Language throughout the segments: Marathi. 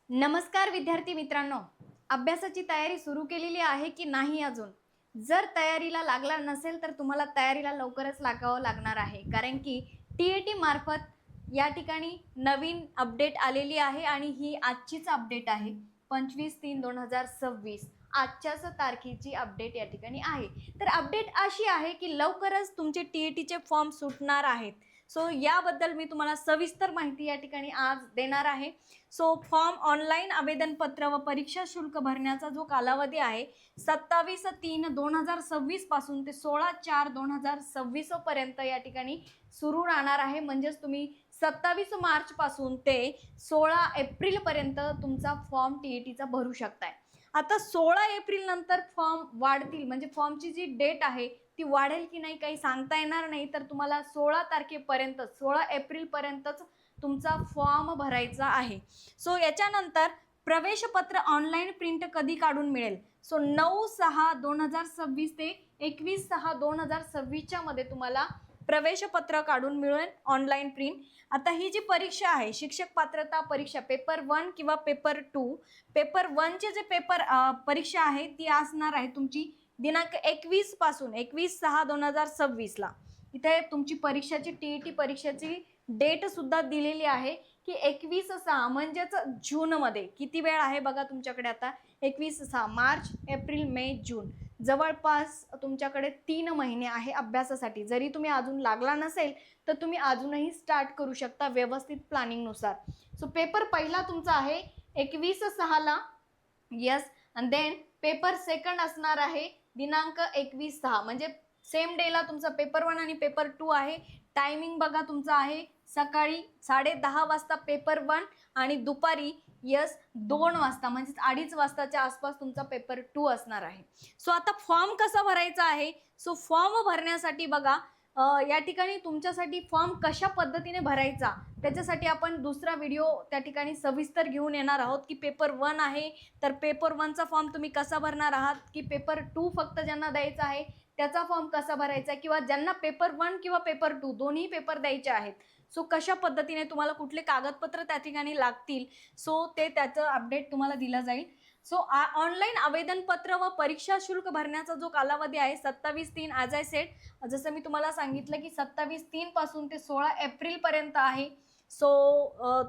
नमस्कार विद्यार्थी मित्रांनो, अभ्यासाची तयारी सुरू केलेली आहे की नाही अजून? जर तयारीला लागला नसेल तर तुम्हाला तयारीला लवकरच लागावं लागणार आहे, कारण की TET मार्फत या ठिकाणी नवीन अपडेट आलेली आहे आणि ही आजचीच अपडेट आहे. 25/3/2026 आजच्याच तारखेची अपडेट या ठिकाणी आहे. तर अपडेट अशी आहे की लवकरच तुमचे TETचे फॉर्म सुटणार आहेत. सो याबद्दल मी तुम्हाला सविस्तर माहिती या ठिकाणी आज देणार आहे. सो फॉर्म ऑनलाईन आवेदनपत्र व परीक्षा शुल्क भरण्याचा जो कालावधी आहे 27/3/2026 पासून ते 16/4/2026 पर्यंत या ठिकाणी सुरू राहणार आहे. म्हणजेच तुम्ही 27 मार्च पासून ते 16 एप्रिल पर्यंत तुमचा फॉर्म TETचा भरू शकताय. आता 16 एप्रिल नंतर फॉर्म वाढतील, म्हणजे फॉर्मची जी डेट आहे ती वाढेल की नाही काही सांगता येणार नाही. तर तुम्हाला 16 तारखेपर्यंत 16 एप्रिल पर्यंतच तुमचा फॉर्म भरायचा आहे. सो याच्यानंतर प्रवेशपत्र ऑनलाईन प्रिंट कधी काढून मिळेल? सो 9/6/2026 ते 21/6/2026 मध्ये तुम्हाला प्रवेशपत्र काढून मिळेल ऑनलाईन प्रिंट. आता ही जी परीक्षा आहे शिक्षक पात्रता परीक्षा पेपर 1 किंवा पेपर 2, पेपर 1चे जे पेपर परीक्षा आहे ती असणार आहे तुमची दिनांक 21 पासून 21/6/2026 ला. इथे तुमची परीक्षाची TET परीक्षेची डेट सुद्धा दिलेली आहे की 21/6 म्हणजेच जूनमध्ये. किती वेळ आहे बघा तुमच्याकडे आता? 21/6 मार्च, एप्रिल, मे, जून. जवळपास तुमच्याकडे 3 महिने आहे अभ्यासासाठी. जरी तुम्ही अजून लागला नसेल तर तुम्ही अजूनही स्टार्ट करू शकता व्यवस्थित प्लॅनिंगनुसार. सो पेपर पहिला तुमचा आहे 21/6 यस. आणि देन पेपर सेकंड असणार आहे दिनांक 21/6, म्हणजे सेम डेला तुमचा पेपर 1 आणि पेपर 2 आहे. टायमिंग बघा तुमचा आहे सकाळी 10:30 वाजता पेपर 1 आणि दुपारी 2 वाजता, म्हणजेच 2:30 वाजताच्या आसपास तुमचा पेपर 2 असणार आहे. सो आता फॉर्म कसा भरायचा आहे? सो फॉर्म भरण्यासाठी बघा या ठिकाणी तुमच्यासाठी फॉर्म कशा पद्धतीने भरायचा त्याच्यासाठी आपण दुसरा व्हिडिओ त्या ठिकाणी सविस्तर घेऊन येणार आहोत की पेपर 1 आहे तर पेपर 1चा फॉर्म तुम्ही कसा भरणार आहात, की पेपर 2 फक्त ज्यांना द्यायचा आहे त्याचा फॉर्म कसा भरायचा आहे, किंवा ज्यांना पेपर 1 किंवा पेपर 2 दोन्ही पेपर द्यायचे आहेत सो कशा पद्धतीने तुम्हाला कुठले कागदपत्र त्या ठिकाणी लागतील सो ते त्याचं अपडेट तुम्हाला दिलं जाईल. सो ऑनलाईन आवेदनपत्र व परीक्षा शुल्क भरण्याचा जो कालावधी आहे 27/3 ॲज आय सेड, जसं मी तुम्हाला सांगितलं की 27/3 पासून ते 16 एप्रिल पर्यंत आहे. सो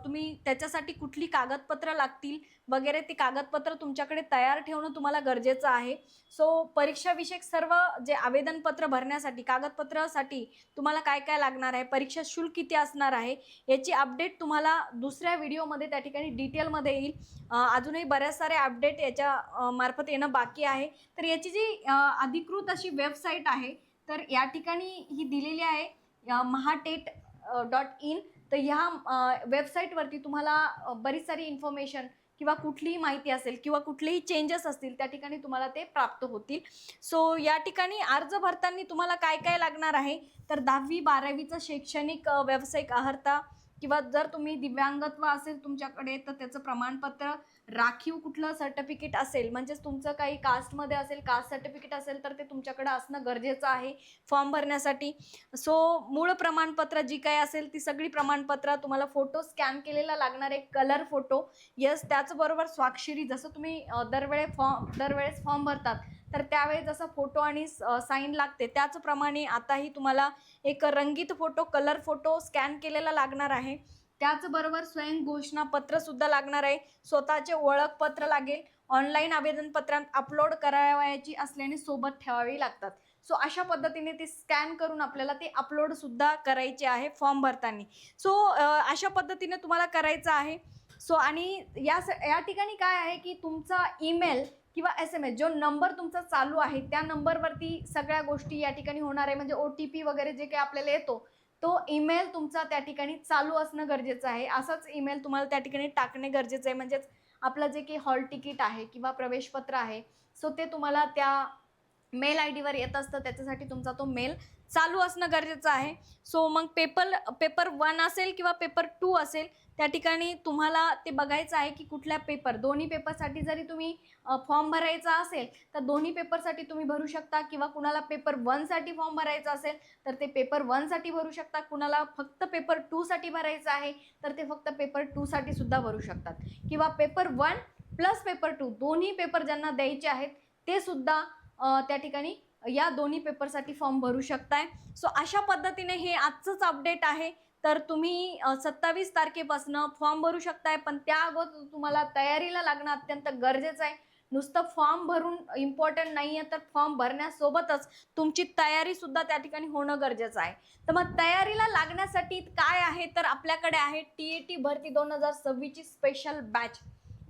तुम्ही त्याच्यासाठी कुठली कागदपत्र लागतील वगैरे ती कागदपत्र तुमच्याकडे तयार ठेवणं तुम्हाला गरजेचं आहे. सो परीक्षाविषयक सर्व जे आवेदनपत्र भरण्यासाठी कागदपत्रासाठी तुम्हाला काय काय लागणार आहे, परीक्षा शुल्क किती असणार आहे याची अपडेट तुम्हाला दुसऱ्या व्हिडिओमध्ये त्या ठिकाणी डिटेलमध्ये येईल. अजूनही बऱ्याच सारे अपडेट याच्या मार्फत येणं बाकी आहे. तर याची जी अधिकृत अशी वेबसाईट आहे तर या ठिकाणी ही दिलेली आहे mahatet.in. तर ह्या वेबसाईटवरती तुम्हाला बरीच सारी इन्फॉर्मेशन किंवा कुठलीही माहिती असेल किंवा कुठलेही चेंजेस असतील त्या ठिकाणी तुम्हाला ते प्राप्त होतील. सो या ठिकाणी अर्ज भरताना तुम्हाला काय काय लागणार आहे तर 10वी-12वीचं शैक्षणिक व्यावसायिक अर्हता, किंवा जर तुम्ही दिव्यांगत्व असेल तुमच्याकडे तर त्याचं प्रमाणपत्र, राखीव कुठलं सर्टिफिकेट असेल म्हणजेच तुमचं काही कास्टमध्ये असेल, कास्ट सर्टिफिकेट असेल तर ते तुमच्याकडे असणं गरजेचं आहे फॉर्म भरण्यासाठी. सो मूळ प्रमाणपत्र जी काही असेल ती सगळी प्रमाणपत्र, तुम्हाला फोटो स्कॅन केलेला लागणार आहे कलर फोटो, यस. त्याचबरोबर स्वाक्षरी, जसं तुम्ही दरवेळेस फॉर्म भरतात तर त्यावेळेस जसा फोटो आणि साईन लागते त्याचप्रमाणे आताही तुम्हाला एक रंगीत फोटो कलर फोटो स्कॅन केलेला लागणार आहे. त्याचबरोबर स्वयं घोषणापत्र सुद्धा लागणार आहे, स्वतःचे ओळखपत्र लागेल. ऑनलाईन आवेदनपत्रात अपलोड करावयाची असल्याने सोबत ठेवावी लागतात. सो अशा पद्धतीने ते स्कॅन करून आपल्याला ते अपलोड सुद्धा करायचे आहे फॉर्म भरताना. सो अशा पद्धतीने तुम्हाला करायचं आहे. सो आणि या ठिकाणी काय आहे की तुमचा ईमेल किंवा SMS जो नंबर तुमचा चालू आहे त्या नंबरवरती सगळ्या गोष्टी या ठिकाणी होणार आहे. म्हणजे OTP वगैरे जे काही आपल्याला येतो तो ईमेल तुमचा त्या ठिकाणी चालू असणं गरजेचं आहे. असाच ईमेल तुम्हाला त्या ठिकाणी टाकणे गरजेचं आहे. म्हणजेच आपलं जे काही हॉल तिकीट आहे किंवा प्रवेशपत्र आहे सो ते तुम्हाला त्या मेल ID वर येत असतं, त्याच्यासाठी तुमचा तो मेल चालू असणं गरजेचं आहे. सो मग पेपर 1 असेल किंवा पेपर 2 असेल, त्या ठिकाणी तुम्हाला ते बघायचं आहे की कुठल्या दोन्ही पेपरसाठी जरी तुम्ही फॉर्म भरायचा असेल तर दोन्ही पेपरसाठी तुम्ही भरू शकता, किंवा कुणाला पेपर 1 साठी फॉर्म भरायचा असेल तर ते पेपर 1 साठी भरू शकता, कुणाला फक्त पेपर 2 साठी भरायचं आहे तर ते फक्त पेपर 2 साठी सुद्धा भरू शकतात, किंवा पेपर 1 प्लस पेपर 2 दोन्ही पेपर ज्यांना द्यायचे आहेत ते सुद्धा त्या ठिकाणी या दोन्ही पेपरसाठी फॉर्म भरू शकताय. सो अशा पद्धतीने हे आजचंच अपडेट आहे. तर तुम्ही 27 तारखेपासून फॉर्म भरू शकताय, पण त्या अगोदर तुम्हाला तयारीला लागणं अत्यंत गरजेचं आहे. नुसतं फॉर्म भरून इम्पॉर्टंट नाही आहे, तर फॉर्म भरण्यासोबतच तुमची तयारी सुद्धा त्या ठिकाणी होणं गरजेचं आहे. तर मग तयारीला लागण्यासाठी काय आहे, तर आपल्याकडे आहे TET भरती 2026 ची special batch.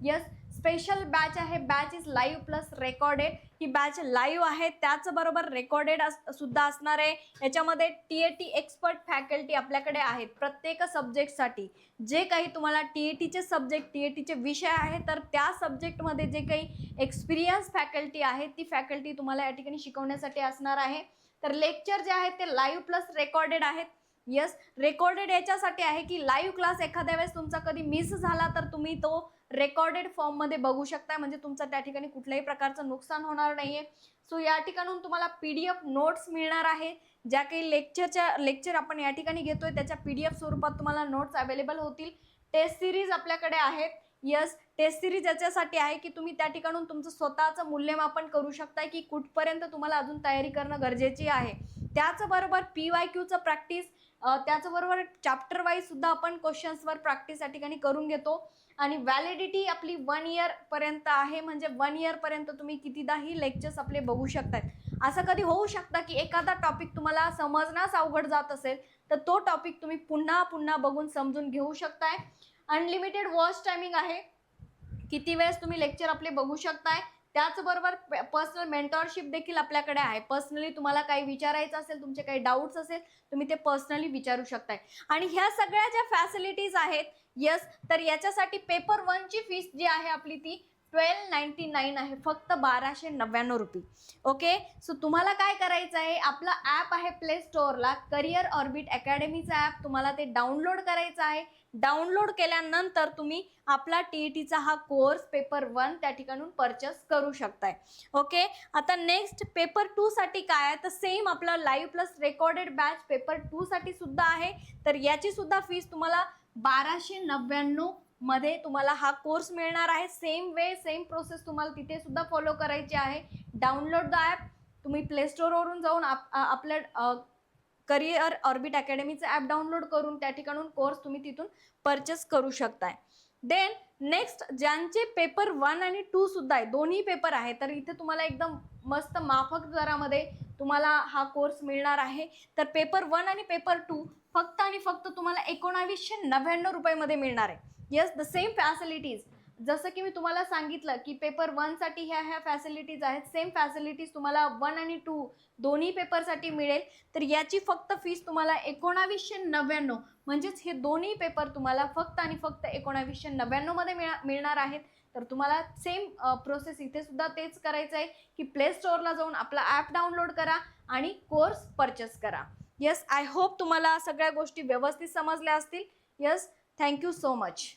Yes, special batch आहे. Batch is live plus recorded. ही बॅच लाईव्ह आहे, त्याचबरोबर रेकॉर्डेड सुद्धा असणार आहे. याच्यामध्ये TET एक्सपर्ट फॅकल्टी आपल्याकडे आहेत प्रत्येक सब्जेक्टसाठी. जे काही तुम्हाला TETचे सब्जेक्ट, TETचे विषय आहेत, तर त्या सब्जेक्टमध्ये जे काही एक्सपिरियन्स फॅकल्टी आहे ती फॅकल्टी तुम्हाला या ठिकाणी शिकवण्यासाठी असणार आहे. तर लेक्चर जे आहेत ते लाईव्ह प्लस रेकॉर्डेड आहेत. यस, रेकॉर्डेड याच्यासाठी आहे की लाईव्ह क्लास एखाद्या वेळेस तुमचा कधी मिस झाला तर तुम्ही तो रेकॉर्डेड फॉर्ममध्ये बघू शकता, म्हणजे तुमचं त्या ठिकाणी कुठल्याही प्रकारचं नुकसान होणार नाहीये. सो या ठिकाणून तुम्हाला PDF नोट्स मिळणार आहे. ज्या काही लेक्चर आपण या ठिकाणी घेतोय त्याच्या PDF स्वरूपात तुम्हाला नोट्स अवेलेबल होतील. टेस्ट सिरीज आपल्याकडे आहेत. यस, टेस्ट सिरीज याच्यासाठी आहे की तुम्ही त्या ठिकाणून तुमचं स्वतःचं मूल्यमापन करू शकताय की कुठपर्यंत तुम्हाला अजून तयारी करणं गरजेची आहे. त्याचबरोबर PYQचं प्रॅक्टिस, त्याचबरोबर चॅप्टर वाईज सुद्धा आपण क्वेश्चन्सवर प्रॅक्टिस या ठिकाणी करून घेतो. आणि व्हॅलिडिटी आपली 1 इयर पर्यंत आहे, म्हणजे 1 इयर पर्यंत तुम्ही कितीदाही लेक्चर्स आपले बघू शकतात. असं कधी होऊ शकतं की एखादा टॉपिक तुम्हाला समजण्यास अवघड जात असेल तर तो टॉपिक तुम्ही पुन्हा पुन्हा बघून समजून घेऊ शकताय. अनलिमिटेड वॉच टायमिंग आहे, किती वेळेस तुम्ही लेक्चर आपले बघू शकताय. त्याचबरोबर पर्सनल मेंटॉरशिप देखील आपल्याकडे आहे. पर्सनली तुम्हाला काही विचारायचं असेल, तुमचे काही डाऊट्स असेल, तुम्ही ते पर्सनली विचारू शकताय. आणि ह्या सगळ्या ज्या फॅसिलिटीज आहेत, यस, तर याच्यासाठी पेपर 1 ची फीस जी आहे आपली ती 1299 आहे, फक्त 1299 रुपये. ओके, सो तुम्हाला काय करायचं आहे, आपला ॲप आहे प्ले स्टोअरला, करिअर ऑर्बिट अकॅडमीचा ॲप, तुम्हाला ते डाउनलोड करायचं आहे. डाउनलोड केल्यानंतर तुम्ही आपला TETचा हा कोर्स पेपर 1 त्या ठिकाणून परचेस करू शकताय. ओके, आता नेक्स्ट पेपर 2 साठी काय आहे, तर सेम आपला live plus recorded batch paper 2 साठी सुद्धा आहे. तर याची सुद्धा फीस तुम्हाला 1299 मध्ये तुम्हाला हा कोर्स मिळणार आहे. सेम वे सेम प्रोसेस तुम्हाला तिथे सुद्धा फॉलो करायची आहे. डाउनलोड द ॲप, तुम्ही प्ले स्टोअरवरून जाऊन आपल्या करिअर ऑर्बिट अकॅडमीचं ॲप डाउनलोड करून त्या ठिकाणून कोर्स तुम्ही तिथून परचेस करू शकताय. देन नेक्स्ट ज्यांचे पेपर 1 आणि 2 सुद्धा आहे, दोन्ही पेपर आहे, तर इथे तुम्हाला एकदम मस्त माफक दरामध्ये तुम्हाला हा कोर्स मिळणार आहे. तर पेपर 1 आणि पेपर 2 फक्त आणि फक्त तुम्हाला 1999 रुपयामध्ये मिळणार आहे. येस, द सेम फॅसिलिटीज, जसं की मी तुम्हाला सांगितलं की पेपर 1 साठी ह्या फॅसिलिटीज आहेत, सेम फॅसिलिटीज तुम्हाला 1 आणि 2 दोन्ही पेपरसाठी मिळेल. तर याची फक्त फीस तुम्हाला 1999, म्हणजेच हे दोन्ही पेपर तुम्हाला फक्त आणि फक्त 1999 मध्ये मिळणार आहेत. तर तुम्हाला सेम प्रोसेस इथे सुद्धा तेच करायचं आहे की प्ले स्टोअरला जाऊन आपला ॲप डाउनलोड करा आणि कोर्स परचेस करा. येस, आय होप तुम्हाला सगळ्या गोष्टी व्यवस्थित समजल्या असतील. Yes, thank you so much.